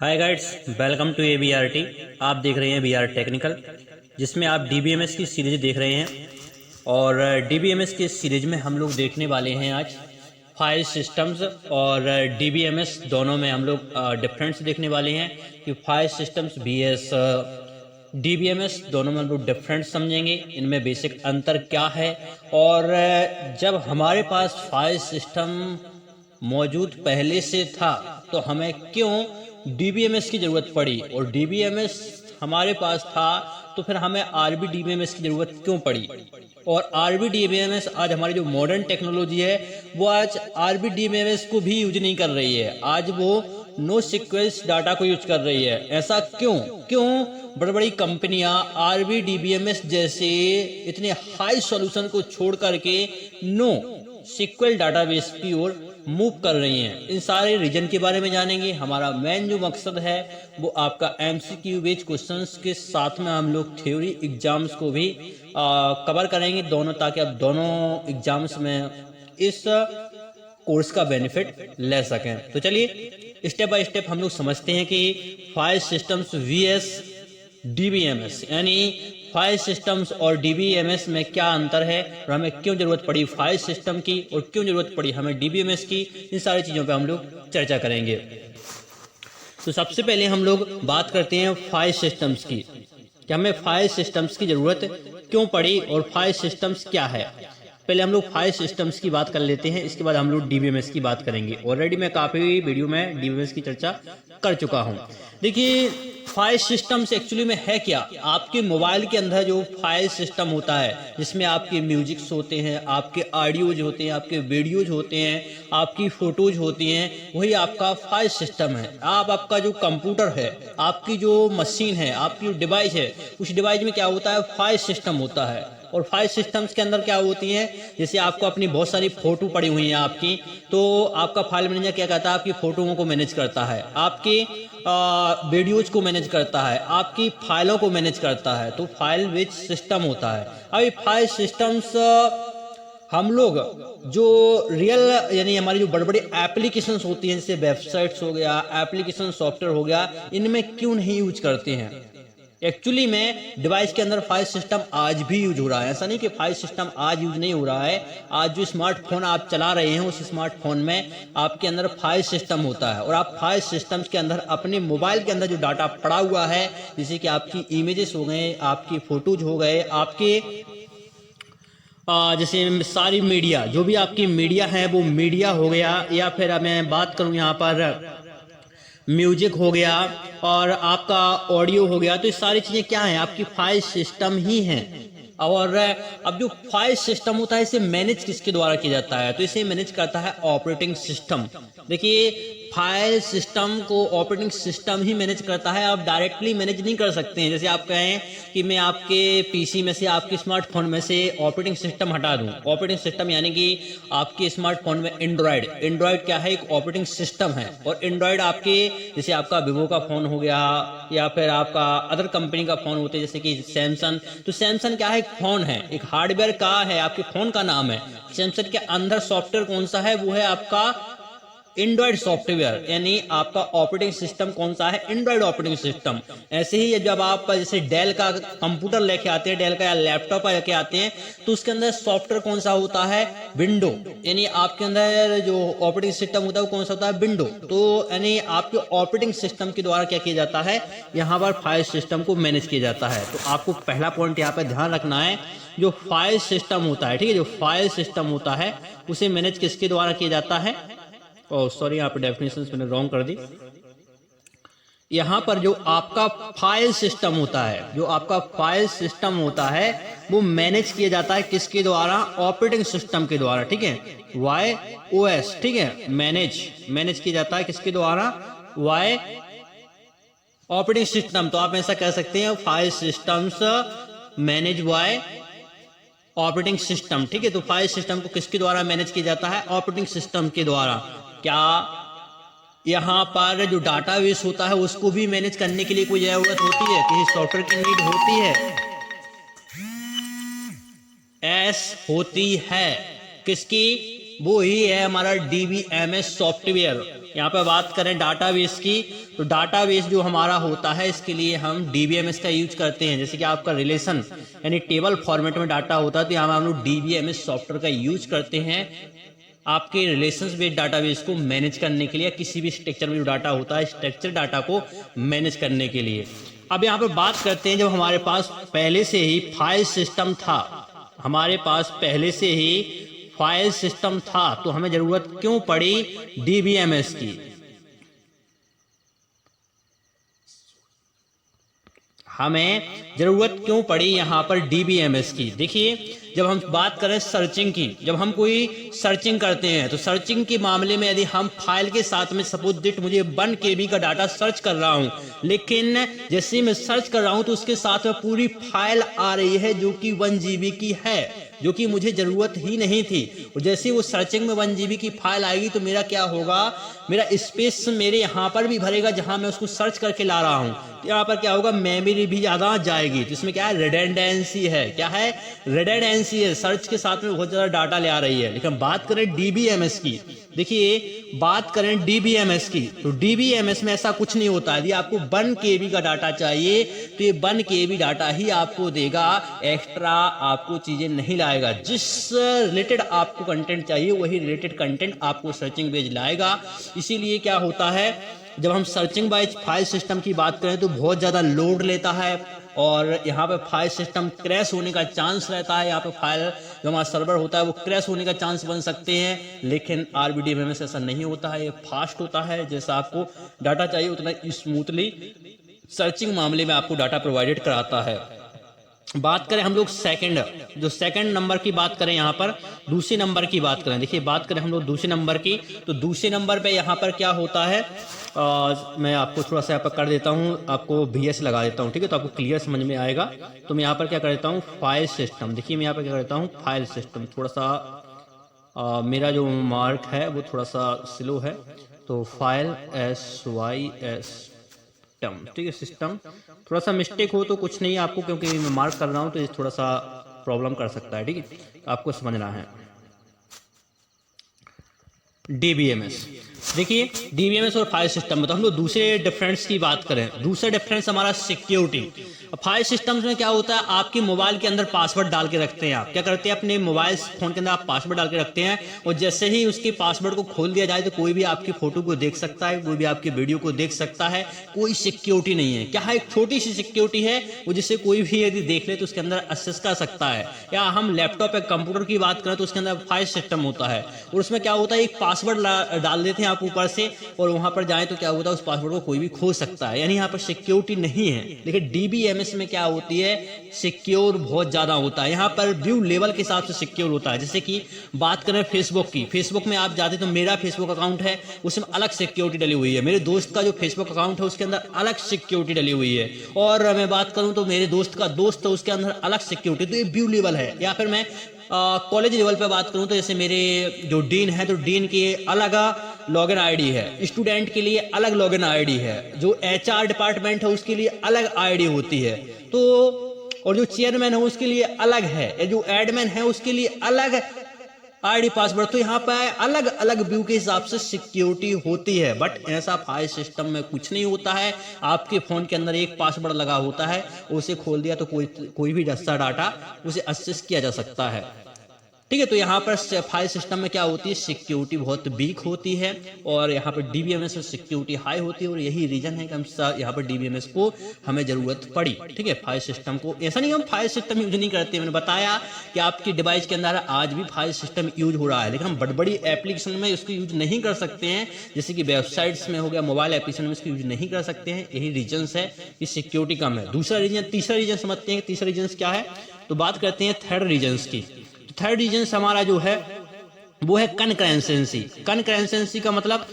Hi guides, welcome to ABRT। आप देख रहे हैं BR टेक्निकल, जिसमें आप DBMS की सीरीज देख रहे हैं। और DBMS की सीरीज में हम लोग देखने वाले हैं आज फाइल सिस्टम्स और DBMS दोनों में हम लोग डिफरेंस देखने वाले हैं कि फाइल सिस्टम्स VS DBMS दोनों में हम लोग डिफरेंस समझेंगे, इनमें बेसिक अंतर क्या है। और जब हमारे पास फाइल सिस्टम मौजूद पहले से था तो हमें क्यों DBMS की ज़रूरत पड़ी, और DBMS हमारे पास था तो फिर हमें RBDBMS की ज़रूरत क्यों पड़ी। और RBDBMS आज हमारी जो मॉडर्न टेक्नोलॉजी है वो आज RBDBMS को भी यूज नहीं कर रही है, आज वो नो सीक्वेंस डाटा को यूज कर रही है। ऐसा क्यों बड़ी बड़ी कंपनियां RBDBMS जैसे इतने हाई सॉल्यूशन को छोड़ करके नो सीक्वल डाटाबेस की ओर मूव कर रही हैं। इन सारे रीजन के बारे में जानेंगे। हमारा मेन जो मकसद है वो आपका MCQ बेस्ड क्वेश्चंस के साथ में हम लोग थ्योरी एग्जाम्स को भी कवर करेंगे दोनों, ताकि आप दोनों एग्जाम्स में इस कोर्स का बेनिफिट ले सकें। तो चलिए स्टेप बाय स्टेप हम लोग समझते हैं कि फाइल सिस्टम्स VS DBMS यानी फाइल सिस्टम्स और DBMS में क्या अंतर है और हमें क्यों जरूरत पड़ी फाइल सिस्टम की और क्यों जरूरत पड़ी हमें DBMS की, इन सारी चीज़ों पे हम लोग चर्चा करेंगे। तो सबसे पहले हम लोग बात करते हैं फाइल सिस्टम्स की, कि हमें फाइल सिस्टम्स की ज़रूरत क्यों पड़ी और फाइल सिस्टम्स क्या है। पहले हम लोग फाइल सिस्टम्स की बात कर लेते हैं, इसके बाद हम लोग DBMS की बात करेंगे। ऑलरेडी मैं काफ़ी वीडियो में DBMS की चर्चा कर चुका हूँ। देखिए फाइल सिस्टम्स एक्चुअली में है क्या। आपके मोबाइल के अंदर जो फाइल सिस्टम होता है जिसमें आपके म्यूजिक्स होते हैं, आपके ऑडियोज होते हैं, आपके वीडियोज होते हैं, आपकी फोटोज होती हैं, वही आपका फाइल सिस्टम है। आपका जो कंप्यूटर है, आपकी जो मशीन है, आपकी जो डिवाइस है, उस डिवाइस में क्या होता है, फाइल सिस्टम होता है। और फाइल सिस्टम्स के अंदर क्या होती हैं, जैसे आपको अपनी बहुत सारी फोटो पड़ी हुई हैं आपकी, तो आपका फाइल मैनेजर क्या करता है, आपकी फोटोओं को मैनेज करता है, आपके वीडियोज को मैनेज करता है, आपकी फाइलों को मैनेज करता है। तो फाइल विच सिस्टम होता है। अभी फाइल सिस्टम्स हम लोग जो रियल यानी हमारी जो बड़ी बड़ी एप्लीकेशंस होती हैं, जैसे वेबसाइट्स हो गया, एप्लीकेशन सॉफ्टवेयर हो गया, इनमें क्यों नहीं यूज करते हैं। एक्चुअली में डिवाइस के अंदर फाइल सिस्टम आज भी यूज हो रहा है, ऐसा नहीं कि फाइल सिस्टम आज यूज नहीं हो रहा है। आज जो स्मार्टफोन आप चला रहे हैं उस स्मार्टफोन में आपके अंदर फाइल सिस्टम होता है, और आप फाइल सिस्टम के अंदर अपने मोबाइल के अंदर जो डाटा पड़ा हुआ है, जैसे कि आपकी इमेजेस हो गए, आपकी फोटोज हो गए, आपके जैसे सारी मीडिया, जो भी आपकी मीडिया है वो मीडिया हो गया, या फिर मैं बात करूं यहाँ पर म्यूजिक हो गया और आपका ऑडियो हो गया, तो ये सारी चीज़ें क्या हैं, आपकी फाइल सिस्टम ही हैं। और अब जो फाइल सिस्टम होता है इसे मैनेज किसके द्वारा किया जाता है, तो इसे मैनेज करता है ऑपरेटिंग सिस्टम। देखिए फाइल सिस्टम को ऑपरेटिंग सिस्टम ही मैनेज करता है, आप डायरेक्टली मैनेज नहीं कर सकते हैं। जैसे आप कहें कि मैं आपके PC में से, आपके स्मार्टफोन में से ऑपरेटिंग सिस्टम हटा दूं। ऑपरेटिंग सिस्टम यानी कि आपके स्मार्टफोन में एंड्रॉयड क्या है, एक ऑपरेटिंग सिस्टम है। और एंड्रॉयड आपके जैसे आपका विवो का फ़ोन हो गया, या फिर आपका अदर कंपनी का फ़ोन होते हैं जैसे कि सैमसंग, तो सैमसंग क्या है, एक फ़ोन है, एक हार्डवेयर का है, आपके फ़ोन का नाम है। सैमसंग के अंदर सॉफ्टवेयर कौन सा है, वो है आपका एंड्रॉयड सॉफ्टवेयर, यानी आपका ऑपरेटिंग सिस्टम कौन सा है, एंड्रॉयड ऑपरेटिंग सिस्टम। ऐसे ही जब आप जैसे डेल का कंप्यूटर लेके आते हैं, डेल का या लैपटॉप लेके आते हैं, तो उसके अंदर सॉफ्टवेयर कौन सा होता है, विंडो, यानी आपके अंदर जो ऑपरेटिंग सिस्टम होता है वो कौन सा होता है, विंडो। तो यानी आपके ऑपरेटिंग सिस्टम के द्वारा क्या किया जाता है, यहाँ पर फाइल सिस्टम को मैनेज किया जाता है। तो आपको पहला पॉइंट यहाँ पर ध्यान रखना है, जो फाइल सिस्टम होता है, ठीक है, जो फाइल सिस्टम होता है उसे मैनेज किसके द्वारा किया जाता है। सॉरी, यहाँ पर डेफिनेशन मैंने रॉन्ग कर दी। यहाँ पर जो आपका फाइल सिस्टम होता है, जो आपका फाइल सिस्टम होता है वो मैनेज किया जाता है किसके द्वारा, ऑपरेटिंग सिस्टम के द्वारा, ठीक है, YOS, ठीक है, मैनेज किया जाता है किसके द्वारा, Y ऑपरेटिंग सिस्टम। तो आप ऐसा कह सकते हैं file systems manage Y operating system, ठीक है। तो फाइल सिस्टम को किसके द्वारा मैनेज किया जाता है, ऑपरेटिंग सिस्टम के द्वारा। क्या यहाँ पर जो डाटाबेस होता है उसको भी मैनेज करने के लिए कोई जरूरत होती है, किसी सॉफ्टवेयर की नीड होती है, होती है, किसकी, वो ही है हमारा DBMS सॉफ्टवेयर। यहाँ पर बात करें डाटाबेस की, तो डाटाबेस जो हमारा होता है इसके लिए हम DBMS का यूज करते हैं। जैसे कि आपका रिलेशन यानी टेबल फॉर्मेट में डाटा होता है, तो यहाँ हम लोग DBMS सॉफ्टवेयर का यूज करते हैं आपके रिलेशंस बेस्ड डाटाबेस को मैनेज करने के लिए, किसी भी स्ट्रक्चर में जो डाटा होता है स्ट्रक्चर डाटा को मैनेज करने के लिए। अब यहाँ पर बात करते हैं, जब हमारे पास पहले से ही फाइल सिस्टम था, हमारे पास पहले से ही फाइल सिस्टम था, तो हमें जरूरत क्यों पड़ी DBMS की? हमें जरूरत क्यों पड़ी यहाँ पर DBMS की? देखिए, जब हम बात करें सर्चिंग की, जब हम कोई सर्चिंग करते हैं तो सर्चिंग के मामले में यदि हम फाइल के साथ में सपोज दैट मुझे 1 KB का डाटा सर्च कर रहा हूं, लेकिन जैसे ही मैं सर्च कर रहा हूं तो उसके साथ में पूरी फाइल आ रही है जो कि 1 GB की है, जो कि मुझे जरूरत ही नहीं थी। और जैसे वो सर्चिंग में 1 GB की फाइल आएगी तो मेरा क्या होगा, मेरा स्पेस मेरे यहाँ पर भी भरेगा जहाँ मैं उसको सर्च करके ला रहा हूँ। तो यहाँ पर क्या होगा, मेमोरी भी ज़्यादा जाएगी। तो इसमें क्या है, रिडंडेंसी है। क्या है, रिडंडेंसी है। सर्च के साथ में बहुत ज़्यादा डाटा ले आ रही है। लेकिन बात करें DBMS की, देखिए बात करें DBMS की, तो DBMS में ऐसा कुछ नहीं होता है। यदि आपको 1 KB का डाटा चाहिए तो ये 1 KB डाटा ही आपको देगा, एक्स्ट्रा आपको चीज़ें नहीं लाएगा। जिस रिलेटेड आपको कंटेंट चाहिए वही रिलेटेड कंटेंट आपको सर्चिंग पेज लाएगा। इसीलिए क्या होता है, जब हम सर्चिंग बाय फाइल सिस्टम की बात करें तो बहुत ज़्यादा लोड लेता है और यहाँ पे फाइल सिस्टम क्रैश होने का चांस रहता है। यहाँ पे फाइल जो हमारा सर्वर होता है वो क्रैश होने का चांस बन सकते हैं। लेकिन RBDMS ऐसा नहीं होता है, ये फास्ट होता है। जैसा आपको डाटा चाहिए उतना स्मूथली सर्चिंग मामले में आपको डाटा प्रोवाइडेड कराता है। बात करें हम लोग सेकंड नंबर की बात करें, यहाँ पर दूसरे नंबर की बात करें। देखिए बात करें हम लोग दूसरे नंबर की, तो दूसरे नंबर पे यहाँ पर क्या होता है, मैं आपको थोड़ा सा यहाँ पर कर देता हूँ, आपको VS लगा देता हूँ, ठीक है, तो आपको क्लियर समझ में आएगा। तो मैं यहाँ पर क्या कर देता हूँ, फाइल सिस्टम। देखिए मैं यहाँ पर क्या करता हूँ, फाइल सिस्टम, थोड़ा सा मेरा जो मार्क है वो थोड़ा सा स्लो है, तो फाइल SYS, ठीक है, सिस्टम। थोड़ा सा मिस्टेक हो तो कुछ नहीं आपको, क्योंकि मैं मार्क कर रहा हूं तो ये थोड़ा सा प्रॉब्लम कर सकता है, ठीक है, आपको समझना है। DBMS, देखिए DBMS और फाइल सिस्टम में तो हम लोग दूसरे डिफरेंस की बात करें। दूसरा डिफरेंस हमारा सिक्योरिटी। फाइल सिस्टम्स में क्या होता है, आपके मोबाइल के अंदर पासवर्ड डाल के रखते हैं। आप क्या करते हैं, अपने मोबाइल फोन के अंदर आप पासवर्ड डाल के रखते हैं और जैसे ही उसके पासवर्ड को खोल दिया जाए तो कोई भी आपकी फोटो को देख सकता है, कोई भी आपकी वीडियो को देख सकता है। कोई सिक्योरिटी नहीं है। क्या है, एक छोटी सी सिक्योरिटी है वो, जिससे कोई भी यदि देख ले तो उसके अंदर एक्सेस कर सकता है। या हम लैपटॉप या कंप्यूटर की बात करें तो उसके अंदर फाइल सिस्टम होता है और उसमें क्या होता है, एक पासवर्ड डाल देते हैं आप ऊपर से और वहां पर जाए तो क्या होता है, उस पासवर्ड को कोई भी खोज सकता है। यानी यहाँ पर सिक्योरिटी नहीं है। लेकिन DBMS में क्या होती है, सिक्योर बहुत ज्यादा होता है। यहाँ पर व्यू लेवल के हिसाब से सिक्योर होता है। जैसे कि बात करें फेसबुक की, फेसबुक में आप जाते तो मेरा फेसबुक अकाउंट है उसमें अलग सिक्योरिटी डली हुई है, मेरे दोस्त का जो फेसबुक अकाउंट है उसके अंदर अलग सिक्योरिटी डली हुई है, और मैं बात करूं तो मेरे दोस्त का दोस्त है उसके अंदर अलग सिक्योरिटी। तो ये व्यू लेवल है। या फिर मैं कॉलेज लेवल पे बात करूं तो जैसे मेरे जो डीन है तो डीन की अलग लॉगिन आईडी है, स्टूडेंट के लिए अलग लॉगिन आईडी है, जो HR डिपार्टमेंट है उसके लिए अलग आईडी होती है, तो और जो चेयरमैन है उसके लिए अलग है, जो एडमिन है उसके लिए अलग आईडी पासवर्ड। तो यहाँ पर अलग अलग व्यू के हिसाब से सिक्योरिटी होती है। बट ऐसा फाइल सिस्टम में कुछ नहीं होता है। आपके फोन के अंदर एक पासवर्ड लगा होता है, उसे खोल दिया तो कोई भी रस्सा डाटा उसे एक्सेस किया जा सकता है, ठीक है। तो यहाँ पर फाइल सिस्टम में क्या होती है, सिक्योरिटी बहुत वीक होती है और यहाँ पर DBMS में सिक्योरिटी हाई होती है। और यही रीजन है कि हम यहाँ पर DBMS को हमें जरूरत पड़ी, ठीक है। फाइल सिस्टम को ऐसा नहीं हम फाइल सिस्टम यूज नहीं करते। मैंने बताया कि आपकी डिवाइस के अंदर आज भी फाइल सिस्टम यूज हो रहा है, लेकिन हम बड़ी बड़ी एप्लीकेशन में इसको यूज नहीं कर सकते हैं, जैसे कि वेबसाइट्स में हो गया, मोबाइल एप्लीकेशन में इसको यूज नहीं कर सकते हैं। यही रीजन है कि सिक्योरिटी कम है। दूसरा रीजन, तीसरा रीजन समझते हैं। तीसरा रीजन क्या है, तो बात करते हैं थर्ड रीजन की। थर्ड रीजन हमारा जो है वो है कनकरेंसी। कनकरेंसी का मतलब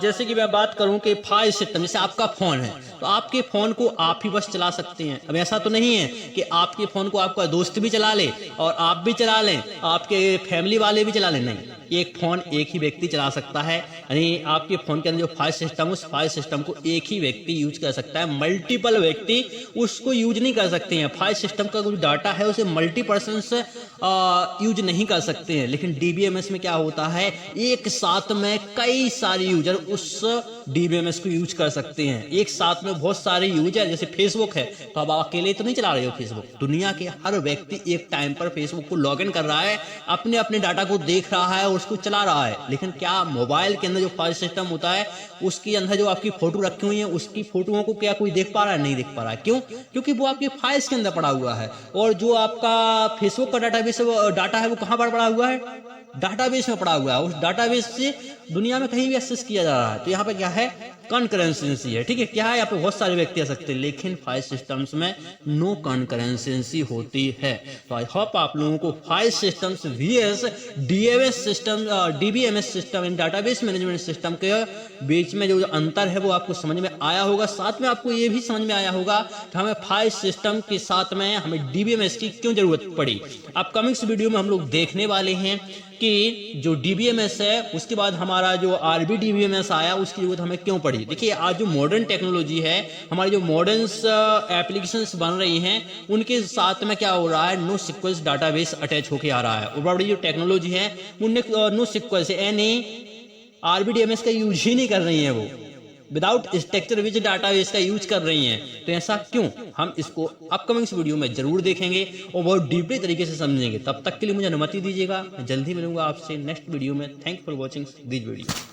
जैसे कि मैं बात करूं कि फाइल सिस्टम, जैसे आपका फोन है तो आपके फोन को आप ही बस चला सकते हैं। अब ऐसा तो नहीं है कि आपके फोन को आपका दोस्त भी चला ले और आप भी चला लें, आपके फैमिली वाले भी चला लें, नहीं। एक फ़ोन एक ही व्यक्ति चला सकता है, यानी आपके फ़ोन के अंदर जो फाइल सिस्टम, उस फाइल सिस्टम को एक ही व्यक्ति यूज कर सकता है, मल्टीपल व्यक्ति उसको यूज नहीं कर सकते हैं। फाइल सिस्टम का जो डाटा है उसे मल्टी पर्सन्स यूज नहीं कर सकते हैं। लेकिन डीबीएमएस में क्या होता है, एक साथ में कई सारे यूजर उस डीबीएमएस को यूज कर सकते हैं। एक साथ में बहुत सारे यूजर, जैसे फेसबुक है तो अब आप अकेले तो नहीं चला रहे हो फेसबुक, दुनिया के हर व्यक्ति एक टाइम पर फेसबुक को लॉग इन कर रहा है, अपने अपने डाटा को देख रहा है और उसको चला रहा है। लेकिन क्या मोबाइल के अंदर जो फाइल सिस्टम होता है उसके अंदर जो आपकी फोटो रखी हुई है उसकी फोटोओं को क्या कोई देख पा रहा है? नहीं देख पा रहा है। क्यों? क्योंकि वो आपके फाइल्स के अंदर पड़ा हुआ है। और जो आपका फेसबुक का डाटा है वो कहाँ पर पड़ा हुआ है? डाटाबेस में पड़ा हुआ है। उस डाटाबेस से दुनिया में कहीं भी एक्सेस किया जा रहा है। तो यहाँ पे क्या है, कॉन्करेंसी है, ठीक है। क्या है, यहाँ पे बहुत सारे व्यक्ति आ सकते हैं, लेकिन फाइल सिस्टम्स में नो कॉन्करेंसी होती है। तो आई होप आप लोगों को file systems vs DMS system, DBMS system इन डाटाबेस मैनेजमेंट सिस्टम के बीच में जो अंतर है वो आपको समझ में आया होगा। साथ में आपको ये भी समझ में आया होगा कि हमें फाइल सिस्टम के साथ में हमें डीबीएमएस की क्यों जरूरत पड़ी। अपकमिंग वीडियो में हम लोग देखने वाले हैं कि जो डीबीएमएस है उसके बाद हमारा जो आरबी डीबीएमएस आया उसकी जरूरत हमें क्यों पड़ी। देखिए, आज जो मॉडर्न टेक्नोलॉजी है, हमारी जो मॉडर्न एप्लीकेशंस बन रही हैं उनके साथ में क्या हो रहा है, नो सीक्वेंस डाटाबेस अटैच होके आ रहा है। और बड़ी जो टेक्नोलॉजी है उनने नो सीक्वेंस यानी आरबीडीएमएस का यूज ही नहीं कर रही है, वो विदाउट स्ट्रक्चर विच डाटाबेस का यूज कर रही हैं। तो ऐसा क्यों, हम इसको अपकमिंग वीडियो में जरूर देखेंगे और बहुत डीपली तरीके से समझेंगे। तब तक के लिए मुझे अनुमति दीजिएगा, मैं जल्दी मिलूंगा आपसे नेक्स्ट वीडियो में। Thank for watching this video.